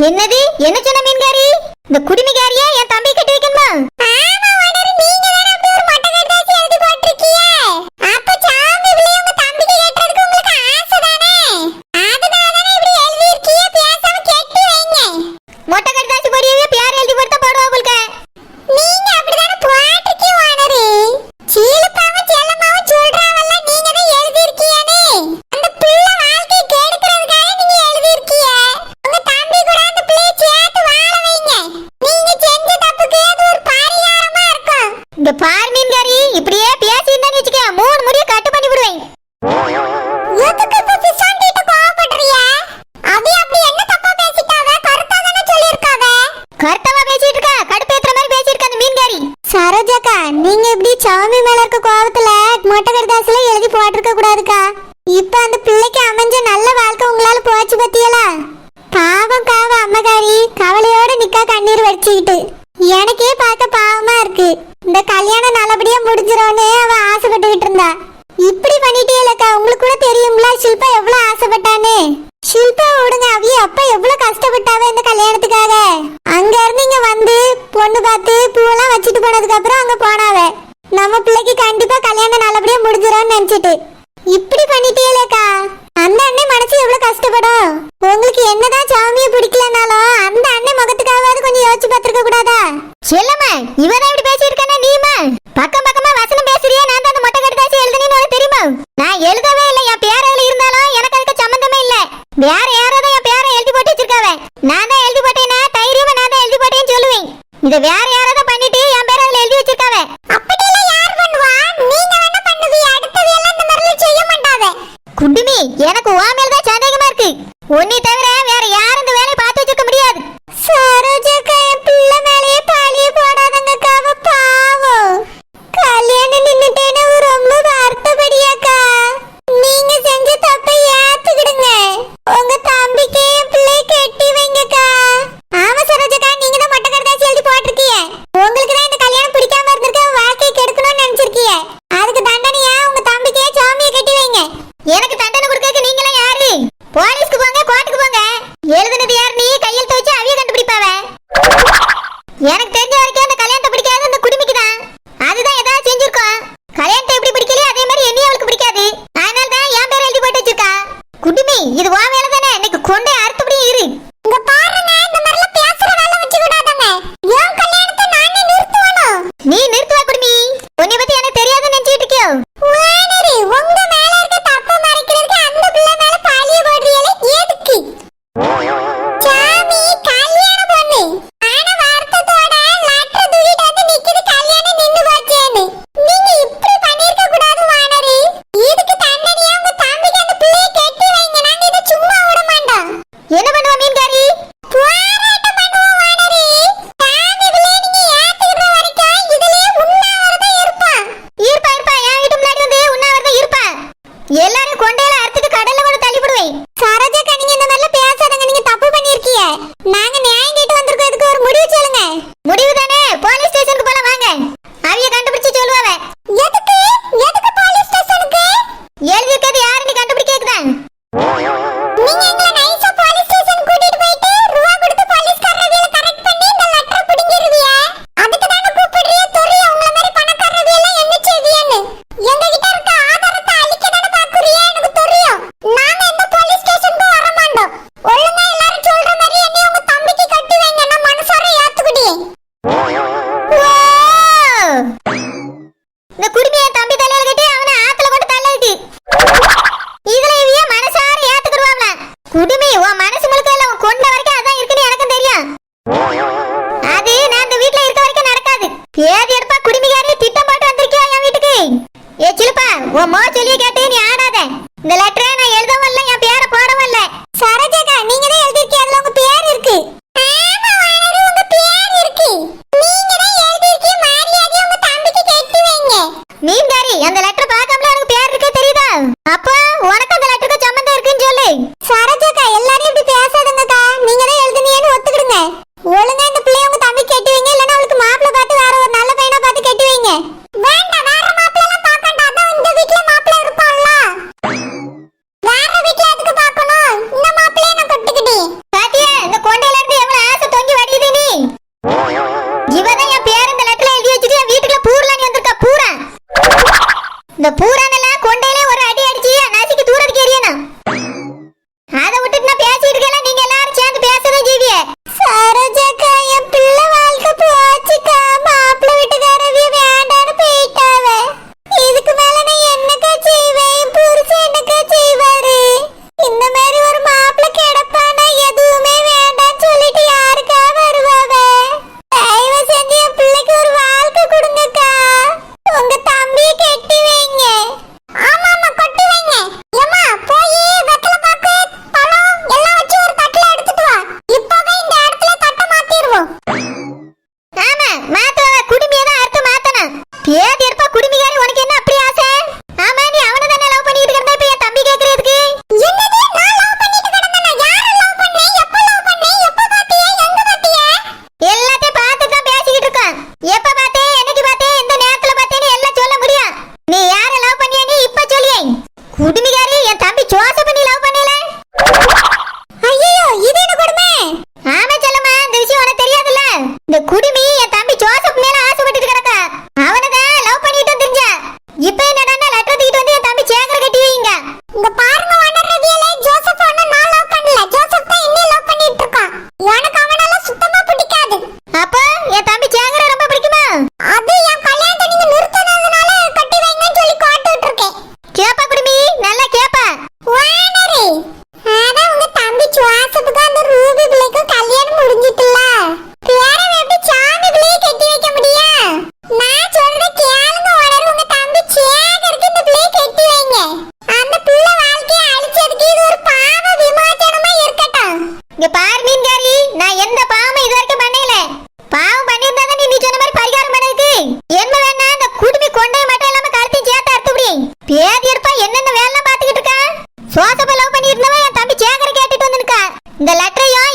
என்னது? என்ன சொன்ன மீன்காரி? இந்த குடிமிகாரியா என் தம்பி கட்டி வைக்கணுமா? ஆமா ஓனர், நீங்க தான அப்படி ஒரு மொட்டை கடிதாசி எழுதி போட்டுருக்கீங்க. அப்ப சாமி பிள்ளை உங்க தம்பிக்கு கட்டுறதுக்கு உங்களுக்கு ஆசை தானே? அதனால தானே இப்படி எழுதி இருக்கீங்க. பேசாம கட்டி வைங்க. மொட்டை கடிதாசி போடியவே பேர் எழுதி போட்டு போடுவா போல்க. நீங்க அப்படிதானே போட்டுருக்கீங்க ஓனர். சீலப்பாவும் செல்லம்மாவும் சொல்றாவல்ல, நீங்க தான் எழுதி இருக்கீங்கன்னு. அந்த பிள்ளை வாழ்க்கையை கெடுக்கிறதுக்காக நீங்க எழுதி இருக்கீங்க. உங்க தம்பி கூட அந்த பிள்ளையை சேர்த்து வாழ வைங்க. நீங்க செஞ்ச தப்புக்கு அது ஒரு பரிகாரமா இருக்கும். இந்த பார் மீன்காரி, இப்படியே பேசியிருந்தான்னு வச்சுக்க, 3 முடிய கட்டு பண்ணி விடுவேன். எதுக்கு இப்ப பிசாண்டிட்ட கோவப்படுறிய? அவி அப்படி என்ன தப்பா பேசிட்டாவ? கருத்தா தானே சொல்லிருக்காவ. கருத்தமா பேசிட்டு இருக்கா, கடுப்பேத்துற மாதிரி பேசியிருக்கா அந்த மீன்காரி. சரோஜாக்கா, நீங்க இப்படி சாமி மேல இருக்க கோவத்துல மொட்டை கடிதாசில எழுதி போட்டிருக்க கூடாதுக்கா. இப்ப அந்த பிள்ளைக்கு அமைஞ்ச நல்ல வாழ்க்கை உங்களால போச்சு பத்தியலா? பாவம் அம்மகாரி கவலையோட நிக்கா கண்ணீர் வடிச்சுக்கிட்டு. எனக்கே பார்க்க பாவமா இருக்கு. இந்த கல்யாணம் நல்லபடியா முடிஞ்சிரும்னு அவ ஆசைப்பட்டுக்கிட்டு இருந்தா. இப்படி பண்ணிட்டேலக்கா. உங்களுக்கு கூட தெரியும்ல ஷில்பா எவ்வளவு ஆசைப்பட்டான்னு. ஷில்பா விடுங்க, அவிய அப்பா எவ்வளவு கஷ்டப்பட்டாவ இந்த கல்யாணத்துக்காக. அங்க இருந்து இங்க வந்து பொண்ணு பார்த்து பூவெல்லாம் வச்சுட்டு போனதுக்கு அப்புறம் அங்க போனாவ. நம்ம பிள்ளைக்கு கண்டிப்பா கல்யாணம் நல்லபடியா முடிஞ்சிரும்னு நினைச்சிட்டு இப்படி பண்ணிட்டேலக்கா. அந்த அண்ணன் மனசு எவ்வளவு கஷ்டப்படும். உங்களுக்கு என்னதான் சாமியை பிடிக்கலனாலும் அந்த அண்ணன் முகத்துக்காவது கொஞ்சம் யோசிச்சு பார்த்திருக்க கூடாதா? செல்லம்மா, இவன் இப்படி பேசியிருக்கானே நீமா? பக்கம் பக்கமா வசனம் பேசுறியா? நான் தான் அந்த மொட்டை கடிதாசி எழுதுனேன்னு உனக்கு தெரியுமா? நான் எழுதவே இல்லை. என் பேர் அதுல இருந்தாலும் எனக்கு அதுக்கு சம்பந்தமே இல்ல. வேற யாராவது என் பேரை எழுதி போட்டு வச்சிருக்காவ. நான் தான் எழுதி போட்டேன்னா தைரியமா நான் தான் எழுதி போட்டேன்னு சொல்லுவேன். இத வேற யாராவது பண்ணிட்டு என் பேரை அதுல எழுதி வச்சிருக்காவ. அப்படியெல்லாம் யார் பண்ணுவா? நீங்க வேணா பண்ணுவீங்க. அடுத்தது எல்லாம் இந்த மாதிரிலாம் செய்ய மாட்டாவே. குண்டுமி, எனக்கு உன் மேல தான் சந்தேகமா இருக்கு. உன்னை தவிர வேற யாரும் இந்த வேலையை பார்த்து வச்சிருக்க முடியாது. சரோஜாக்கா, என் பிள்ளை மேலேயே பாலிய போடாதங்கக்கா. அவ பாவம். கல்யாணம் நின்னுட்டேன்னு ரொம்ப வருத்தப்படியாக்கா. நீங்க செஞ்ச தப்பை ஏத்துக்கிடுங்க. உங்க தம்பிக்கு என் பிள்ளைய கட்டி வைங்கக்கா. ஆமா சரோஜாக்கா, நீங்க தான் மொட்டை கடிதாசி எழுதி போட்டிருக்கீங்க. உங்களுக்கு தான் இந்த கல்யாணம் பிடிக்காம இருந்திருக்க, வாழ்க்கையை கெடுக்கணும்னு நினைச்சிருக்கீங்க. அதுக்கு தண்டனையா உங்க தம்பிக்கே சாமியை கட்டி வைங்க. எனக்கு தண்டனை கொடுக்க நீங்களாம் யாரு? போலீஸ்க்கு போங்க, கோர்ட்டுக்கு போங்க. எழுதுனது யார்? நீ கையெழுத்து வச்சு அவிய கண்டுபிடிப்பாவ. எனக்கு தெரிஞ்ச வரைக்கும் அந்த கல்யாணத்தை பிடிக்காது அந்த குடுமிக்கு தான். அதுதான் ஏதாவது செஞ்சிருக்கோம். கல்யாணத்தை எப்படி பிடிக்கலையோ அதே மாதிரி என்னையும் அவளுக்கு பிடிக்காது. அதனால தான் என் பேரை எழுதி போட்டு வச்சிருக்கா. குடுமி, இது உன் வேலை தானே. இன்னைக்கு கொண்டே அறுத்துபடியே இரு. இங்க பாருங்க, இந்த மாதிரிலாம் பேசுற வேலை வச்சு விடாதங்க. என் கல்யாணத்தை நானே நிறுத்துவணும். நீ நிறுத்துவா குடுமி. உன்னை பத்தி எனக்கு தெரியாதுன்னு நினைச்சிட்டு இருக்கியோ? வானரி, உங்க மேல இருக்க தப்பு மறைக்கிறதுக்கு அந்த பிள்ளை மேல பாலிய போடுறீங்களே, எதுக்கு? சாமி கல்யாணம் பொண்ணு. ஆனா வருத்தத்தோட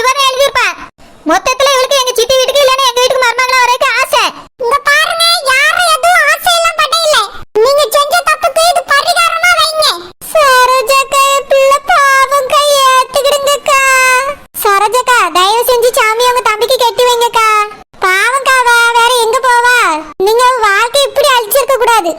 இவதான் எழுதியிருப்பா. மொத்தத்துல இவளுக்கு எங்க சித்தி வீட்டுக்கு இல்லன்னா எங்க வீட்டுக்கு மருமகளா வரைக்கும் ஆசை. இங்க பாருங்க, யாரும் எதுவும் ஆசை எல்லாம் பட்ட இல்ல. நீங்க செஞ்ச தப்புக்கு இது பரிகாரமா வைங்க. சரோஜாக்கா பிள்ளை பாவம் கை ஏத்துக்கிடுங்கக்கா. சரோஜாக்கா தயவு செஞ்சு சாமி உங்க தம்பிக்கு கட்டி வைங்கக்கா. பாவம்க்காவா வேற எங்க போவா? நீங்க வாழ்க்கை இப்படி அழிச்சிருக்க கூடாது.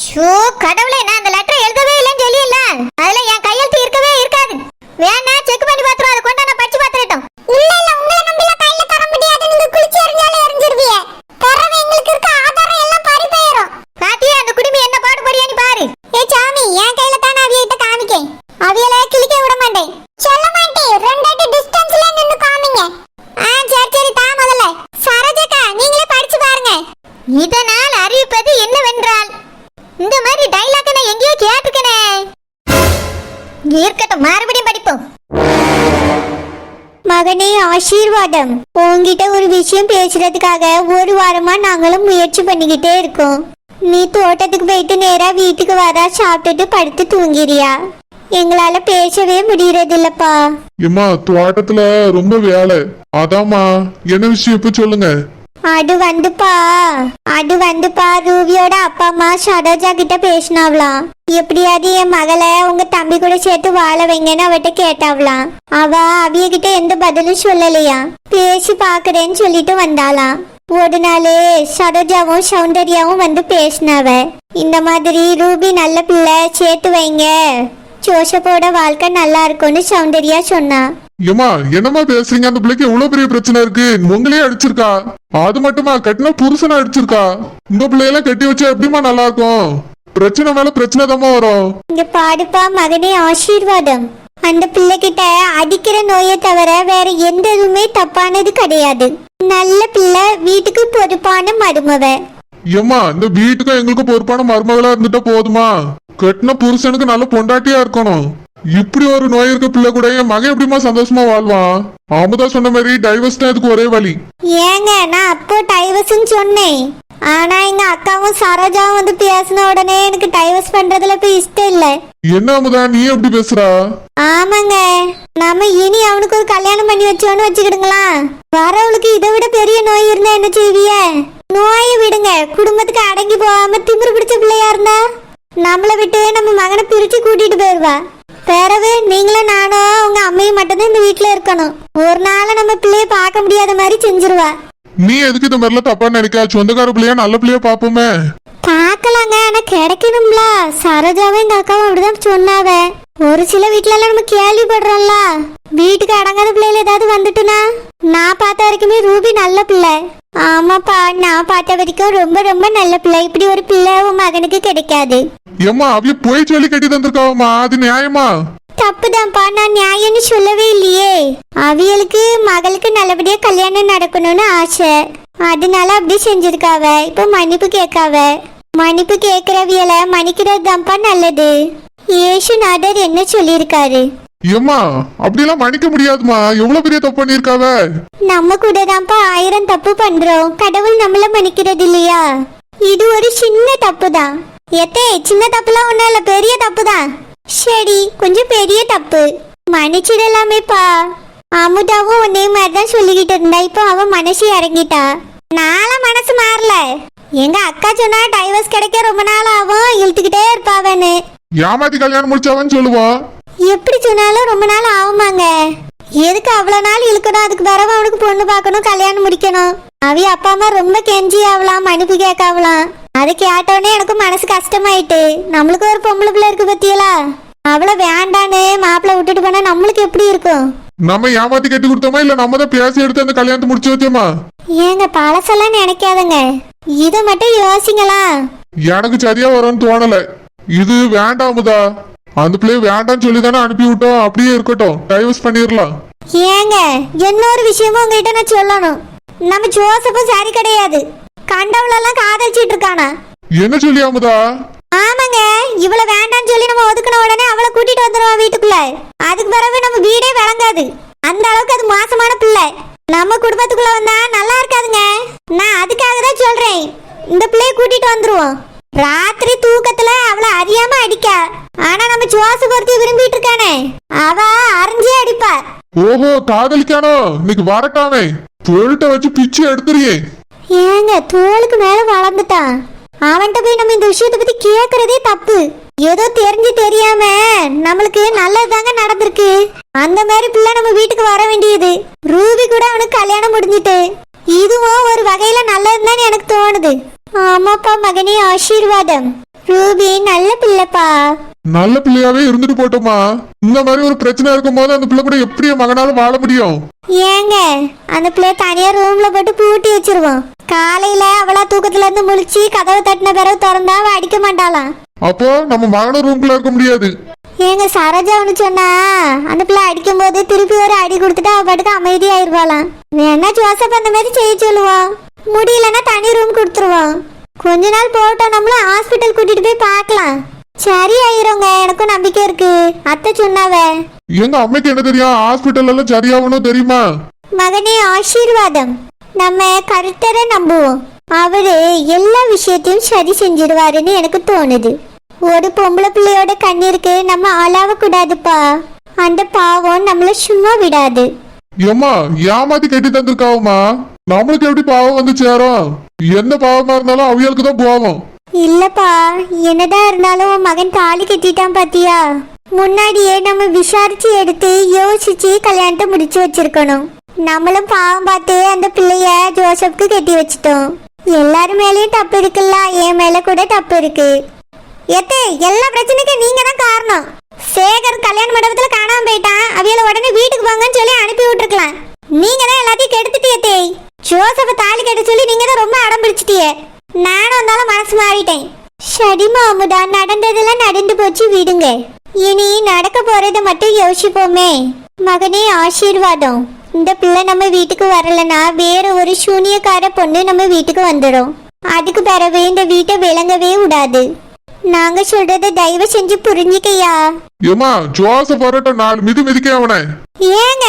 ஷோ கடவுளே, நான் அந்த லெட்டர் எழுதவே இல்லைன்னு சொல்லியில்ல. அதுல என் கையெழுத்து இருக்கவே இருக்காது. வேணா செக் பண்ணி பாத்துறோம். அதை கொண்டா நான் படிச்சு பாத்துறேன். இல்ல இல்ல, உங்களை நம்பில கையில தர முடியாது. நீங்க குளிச்சு எறிஞ்சாலே எறிஞ்சிருவீங்க. தரவே எங்களுக்கு இருக்க ஆதாரம் எல்லாம் பறி போயிரும். பாத்தியா அந்த குடுமி என்ன பாடுபடியான்னு பாரு. ஏ சாமி, என் கையில தான் அவியிட்ட காமிக்கேன். அவியல கிளிக்க விட மாட்டேன். சொல்ல மாட்டேன். 2 அடி டிஸ்டன்ஸ்ல நின்னு காமிங்க. சரி சரி, தா முதல்ல. சரோஜாக்கா நீங்களே படிச்சு பாருங்க. இதனால் அறிவிப்பது என்னவென்றால், இந்த மாதிரி டைலாக் நான் எங்கேயோ கேட்டிருக்கேனே. இருக்கட்டும், மறுபடியும் படிப்போம். மகனே ஆசீர்வாதம். உன்கிட்ட ஒரு விஷயம் பேசுறதுக்காக ஒரு வாரமா நாங்களும் முயற்சி பண்ணிக்கிட்டே இருக்கோம். நீ தோட்டத்துக்கு போயிட்டு நேரா வீட்டுக்கு வர, சாப்பிட்டுட்டு படுத்து தூங்கிறியா? எங்களால பேசவே முடியறது இல்லப்பா. ஏம்மா தோட்டத்துல ரொம்ப வேலை. அதாம்மா, என்ன விஷயம் இப்ப சொல்லுங்க. அது வந்துப்பா ரூபியோட அப்பா அம்மா சரோஜா கிட்ட பேசினாவலாம். எப்படியாவது என் மகளை உங்க தம்பி கூட சேர்த்து வாழ வைங்கன்னு அவட்ட கேட்டாவலாம். அவ அவிய கிட்ட எந்த பதிலும் சொல்லலையா. பேசி பாக்குறேன்னு சொல்லிட்டு வந்தாலாம். ஒரு நாள் சரோஜாவும் சௌந்தர்யாவும் வந்து பேசினாவ. இந்த மாதிரி ரூபி நல்ல பிள்ளை, சேர்த்து வைங்க, ஜோசப்போட வாழ்க்கை நல்லா இருக்கும்னு சௌந்தர்யா சொன்னா. ஏம்மா என்னம்மா பேசுறீங்க? அந்த பிள்ளைக்கு எவ்வளவு பெரிய பிரச்சனை இருக்கு. உங்களே அடிச்சிருக்கா. அது மட்டுமா, கட்டின புருஷனை அடிச்சிருக்கா. இந்த பிள்ளையெல்லாம் கட்டி வச்சா எப்படிமா நல்லா இருக்கும்? பிரச்சனை மேல பிரச்சனை தாம்மா வரும். இங்க பாடுப்பா மகனே ஆசீர்வாதம். அந்த பிள்ளைகிட்ட அடிக்கிற நோயை தவிர வேற எந்த இதுவுமே தப்பானது கிடையாது. நல்ல பிள்ளை, வீட்டுக்கு பொறுப்பான மருமவ. ஏம்மா இந்த வீட்டுக்கும் எங்களுக்கும் பொறுப்பான மருமகளா இருந்துட்டா போதுமா? கட்டின புருஷனுக்கு நல்ல பொண்டாட்டியா இருக்கணும். இப்படி ஒரு நோய் இருக்க பிள்ளை கூட என் மகன் எப்படிமா சந்தோஷமா வாழ்வான்? அமுதா சொன்ன மாதிரி டைவர்ஸ் தான் இதுக்கு ஒரே வழி. ஏங்க, நான் அப்போ டைவர்ஸ்ன்னு சொன்னேன். ஆனா எங்க அக்காவும் சரோஜாவும் வந்து பேசின உடனே எனக்கு டைவர்ஸ் பண்றதுல இப்ப இஷ்டம் இல்ல. என்ன அமுதா நீ எப்படி பேசுறா? ஆமாங்க, நம்ம இனி அவனுக்கு ஒரு கல்யாணம் பண்ணி வச்சோன்னு வச்சுக்கிடுங்களா. வரவளுக்கு இதை விட பெரிய நோய் இருந்தா என்ன செய்விய? நோயை விடுங்க, குடும்பத்துக்கு அடங்கி போகாம திமிரு பிடிச்ச பிள்ளையா இருந்தா நம்மளை விட்டு நம்ம மகனை பிரிச்சு கூட்டிட்டு போயிருவா. பிறகு நீங்களும் நானும் உங்க அம்மையும் மட்டும்தான் இந்த வீட்டுல இருக்கணும். ஒரு நாள் நம்ம பிள்ளைய பார்க்க முடியாத மாதிரி செஞ்சிருவா. நீ எதுக்கு இந்த மாதிரிலாம் தப்பா நினைக்கா? சொந்தக்கார பிள்ளையா நல்ல பிள்ளையா பாப்போமே. பாக்கலாங்க, ஆனா கிடைக்கணும்ல. சரோஜாவும் எங்க அக்காவும் அப்படிதான் சொன்னாவ. ஒரு சில வீட்டுல எல்லாம் நம்ம கேள்விப்படுறோம்ல, வீட்டுக்கு அடங்காத பிள்ளைல ஏதாவது வந்துட்டுனா. நான் பார்த்த வரைக்குமே ரூபி நல்ல பிள்ளை. ஆமாப்பா, நான் பார்த்த வரைக்கும் ரொம்ப ரொம்ப நல்ல பிள்ளை. இப்படி ஒரு பிள்ளை உன் மகனுக்கு கிடைக்காது. ஏம்மா அவிய போய் சொல்லி கட்டி தந்திருக்காவமா, அது நியாயமா? தப்புதான்ப்பா, நான் நியாயம்னு சொல்லவே இல்லையே. அவியலுக்கு மகளுக்கு நல்லபடியா கல்யாணம் நடக்கணும்னு ஆசை, அதனால அப்படி செஞ்சிருக்காவ. இப்ப மன்னிப்பு கேட்காவ. மன்னிப்பு கேட்கிறவியல மன்னிக்கிறது தான்ப்பா நல்லது. ஏசுநாதர் என்ன சொல்லியிருக்காரு? ஏம்மா அப்படிலாம் மன்னிக்க முடியாதுமா. எவ்வளவு பெரிய தப்பு பண்ணிருக்காவ. நம்ம கூட தான்ப்பா 1000 தப்பு பண்றோம். கடவுள் நம்மள மன்னிக்கிறது இல்லையா? இது ஒரு சின்ன தப்பு தான். எத்தே சின்ன தப்புலாம் ஒண்ணும் இல்ல, பெரிய தப்பு தான். சரி, கொஞ்சம் பெரிய தப்பு, மன்னிச்சிடலாமேப்பா. அமுதாவும் ஒன்னே மாதிரிதான் சொல்லிக்கிட்டு இருந்தா. இப்போ அவன் மனசு இறங்கிட்டா. நாள மனசு மாறல. எங்க அக்கா சொன்னா டைவர்ஸ் கிடைக்க ரொம்ப நாள் ஆகும், இழுத்துக்கிட்டே இருப்பாவன்னு. ஏமாத்தி கல்யாணம் முடிச்சாவன்னு சொல்லுவான். எப்படி சொன்னாலும் ரொம்ப நாள் ஆகுமாங்க. எதுக்கு அவ்வளவு நாள் இழுக்கணும்? அதுக்கு பிறகு அவனுக்கு பொண்ணு பார்க்கணும், கல்யாணம் முடிக்கணும். அவிய அப்பா அம்மா ரொம்ப கெஞ்சி ஆகலாம், மன்னிப்பு கேட்காவலாம். அதை கேட்டோடனே எனக்கு மனசு கஷ்டமாயிட்டு. நம்மளுக்கு ஒரு பொம்பளை பிள்ளை இருக்கு பத்தியலா, அவளை வேண்டான்னு மாப்பிள்ளை விட்டுட்டு போனா நம்மளுக்கு எப்படி இருக்கும்? நம்ம ஏமாத்தி கட்டி கொடுத்தோமா இல்ல நம்ம தான் பேசி எடுத்து அந்த கல்யாணத்தை முடிச்சு வச்சோமா? ஏங்க பழசெல்லாம் நினைக்காதங்க, இதை மட்டும் யோசிங்களா. எனக்கு சரியா வரும்னு தோணல. இது வேண்டாமுதா. அந்த பிள்ளைய வேண்டாம்னு சொல்லி தானே அனுப்பி விட்டோம். அப்படியே இருக்கட்டும், டைவர்ஸ் பண்ணிடலாம். ஏங்க இன்னொரு விஷயமும் உங்ககிட்ட நான் சொல்லணும். நம்ம ஜோசப்பும் சரி கிடையாது. கண்டவளெல்லாம் காதலிச்சிட்டு இருக்கானா? என்ன சொல்லி அமுதா? ஆமாங்க, இவளை வேண்டாம்னு சொல்லி நம்ம ஒதுக்கின உடனே அவளை கூட்டிட்டு வந்துருவோம் வீட்டுக்குள்ள. அதுக்கு பிறகு நம்ம வீடே விளங்காது. அந்த அளவுக்கு அது மோசமான பிள்ளை. நம்ம குடும்பத்துக்குள்ள வந்தா நல்லா இருக்காதுங்க. நான் அதுக்காக தான் சொல்றேன், இந்த பிள்ளைய கூட்டிட்டு வந்துருவோம். ராத்திரி தூக்கத்துல அவளை அறியாம அடிக்கா. ஆனா நம்ம ஜோசப் ஒருத்தி விரும்பிட்டு இருக்கானே, அவ அறிஞ்சே அடிப்பா. ஓஹோ காதலிக்கானோ இன்னைக்கு வரட்டாமே தொழிட்ட வச்சு பிச்சு எடுத்துறியே. ஏங்க தோளுக்கு மேல வளர்ந்துட்டான். அவன்கிட்ட போய் நம்ம இந்த விஷயத்தை பத்தி கேக்குறதே தப்பு. ஏதோ தெரிஞ்சு தெரியாம நம்மளுக்கு நல்லதுதாங்க நடந்திருக்கு. அந்த மாதிரி பிள்ளை நம்ம வீட்டுக்கு வர வேண்டியது. ரூபி கூட அவனுக்கு கல்யாணம் முடிஞ்சிட்டு இதுவும் ஒரு வகையில நல்லதுதான் எனக்கு தோணுது. ஆமாப்பா மகனே, ஆசீர்வாதம். ரூபி நல்ல பிள்ளைப்பா. நல்ல பிள்ளையாவே இருந்துட்டு போட்டோமா. இந்த மாதிரி ஒரு பிரச்சனை இருக்கும் போது அந்த பிள்ளை கூட எப்படி மகனால வாழ முடியும்? ஏங்க அந்த பிள்ளை தனியா ரூம்ல போட்டு பூட்டி வச்சிருவோம். காலையில அவளா தூக்கத்துல இருந்து முழிச்சு கதவை தட்டின பிறகு திறந்தா அவ அடிக்க மாட்டாளாம். அப்போ நம்ம மகன ரூம்குள்ள இருக்க முடியாது. ஏங்க சரோஜா ஒண்ணு சொன்னா அந்த பிள்ளை அடிக்கும் போது திருப்பி ஒரு அடி கொடுத்துட்டு அவ பாட்டுக்கு அமைதியாயிருவாளாம். வேணா ஜோசப் அந்த மாதிரி செய்ய சொல்லுவோம். முடியலன்னா தனி ரூம் கொடுத்துருவோம். கொஞ்ச நாள் போட்டோம், நம்மள ஹாஸ்பிட்டல் கூட்டிட்டு போய் பார்க்கலாம். சரி ஆயிருங்க, எனக்கும் நம்பிக்கை இருக்கு. அத்தை சொன்னாவ. எங்க அம்மைக்கு என்ன தெரியும்? ஹாஸ்பிட்டல் எல்லாம் சரியாகணும் தெரியுமா? மகனே ஆசீர்வாதம். நம்ம கருத்தரை நம்புவோம். அவரு எல்லா விஷயத்தையும் சரி செஞ்சிடுவாருன்னு எனக்கு தோணுது. ஒரு பொம்பளை பிள்ளையோட கண்ணீருக்கு நம்ம ஆளாவ கூடாதுப்பா. அந்த பாவம் நம்மள சும்மா விடாது. ஏம்மா ஏமாத்தி கட்டி தந்திருக்காவுமா. நம்மளுக்கு எப்படி பாவம் வந்து சேரும்? எந்த பாவமா இருந்தாலும் அவியலுக்கு தான் போவோம். இல்லப்பா, என்னதான் இருந்தாலும் உன் மகன் தாலி கட்டிட்டான் பாத்தியா. முன்னாடியே நம்ம விசாரிச்சு எடுத்து யோசிச்சு கல்யாணத்தை முடிச்சு வச்சிருக்கணும். நம்மளும் பாவம் பார்த்து அந்த பிள்ளைய ஜோசப்க்கு கட்டி வச்சிட்டோம். எல்லாரும் மேலயும் தப்பு இருக்குல்ல, என் மேல கூட தப்பு இருக்கு. எத்தே எல்லா பிரச்சனைக்கும் நீங்க தான் காரணம். சேகர் கல்யாண மண்டபத்துல காணாம போயிட்டான். அவியல உடனே வீட்டுக்கு போங்கன்னு சொல்லி அனுப்பி விட்டுருக்கலாம். நீங்க தான் எல்லாத்தையும் கெடுத்துட்டியே. ஜோசப்ப தாலி கட்ட சொல்லி நீங்க தான் ரொம்ப அடம் பிடிச்சிட்டியே. நானும் வந்தாலும் மனசு மாறிட்டேன். சரிமா அமுதா, நடந்ததெல்லாம் நடந்து போச்சு, விடுங்க. இனி நடக்க போறத மட்டும் யோசிப்போமே. மகனே ஆசீர்வாதம். இந்த பிள்ளை நம்ம வீட்டுக்கு வரலனா வேற ஒரு சூனியக்கார பொண்ணு நம்ம வீட்டுக்கு வந்துடும். அதுக்கு பிறகு இந்த வீட்டை விளங்கவே விடாது. நாங்க சொல்றத தயவு செஞ்சு புரிஞ்சுக்கையா. ஏமா ஜோசப் வரட்ட 4 மிதி மிதிக்க அவனை. ஏங்க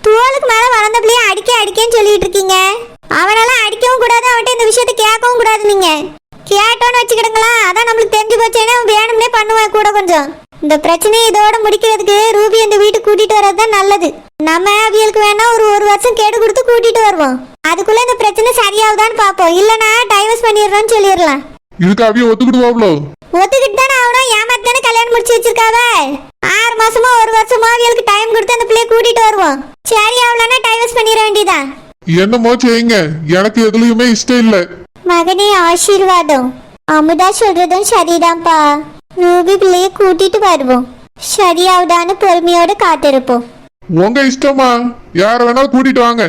தோளுக்கு மேல வளர்ந்த பிள்ளைய அடிக்கன்னு சொல்லிட்டு இருக்கீங்க. அவனால அடிக்கவும் கூடாது, அவன்கிட்ட இந்த விஷயத்த கேட்கவும் கூடாது. நீங்க கேட்டோன்னு வச்சுக்கிடுங்களா, அதான் நம்மளுக்கு தெரிஞ்சு போச்சேன்னா வேணும்னே பண்ணுவேன் கூட கொஞ்சம். இந்த பிரச்சனையை இதோட முடிக்கிறதுக்கு ரூபி இந்த வீட்டுக்கு கூட்டிட்டு வர்றதுதான் நல்லது. நம்ம அவியலுக்கு வேணா ஒரு வருஷம் கேடு கொடுத்து கூட்டிட்டு வருவோம். அதுக்குள்ள இந்த பிரச்சனை சரியாகுதான்னு பாப்போம். இல்லனா டைவர்ஸ் பண்ணிடுறோம்னு சொல்லிடலாம். இதுக்கு அவிய ஒத்துக்கிடுவாங்களோ? ஒத்துக்கிட்டு தானே ஆகணும். ஏமாத்தானே கல்யாணம் முடிச்சு வச்சிருக்காவ. 6 மாசமா 1 வருஷமா அவியலுக்கு டைம் கொடுத்து அந்த பிள்ளைய கூட்டிட்டு வருவோம். சரி ஆகலன்னா டைவர்ஸ் பண்ணிட வேண்டியதான். என்னமோ செய்யுங்க, எனக்கு எதுலயுமே இஷ்டம் இல்ல. மகனே ஆசீர்வாதம். அமுதா சொல்றதும் சரிதான்ப்பா. ரூபி பிள்ளைய கூட்டிட்டு வருவோம். சரியாவுதான்னு பொறுமையோட காத்திருப்போம். உங்க இஷ்டமா, யார வேணாலும் கூட்டிட்டு வாங்க.